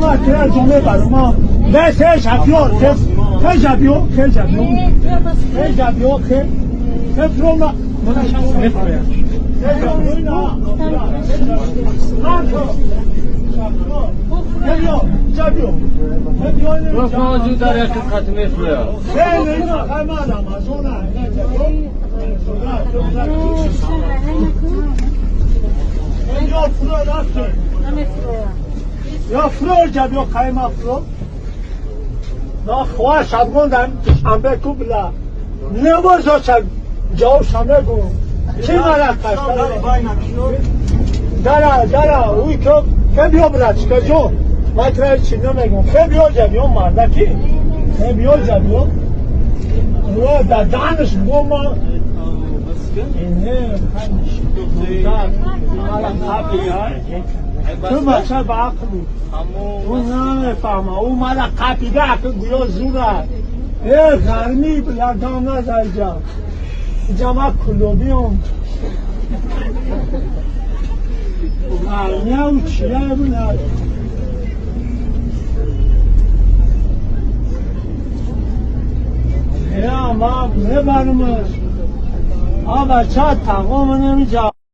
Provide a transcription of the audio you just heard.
ما ترى جمعه برام بس شابيو خیلی شابیو فروما موجود داره که خاتمه فرویا یا فرو جابیو خیمه فرو نا خواه شبگون دارم شنبه کو بلا نبازا چند جاو شنبه گو چی مرد کشت داره اوی که بیا برد چکا جو مطرح چی نمیگم که بیا جابیو مرده کی که بیا جابیو رو در دانش بگو ما اینه خیلی مالا خاپی تو بچه با عقلی او نمیفهمه او مالا قاپیده عقل گویا زوره گرمی بلا دانه در جا ما کلوبیم گرمی او چیه بلا ما ببرمش بچه تقام نمی جا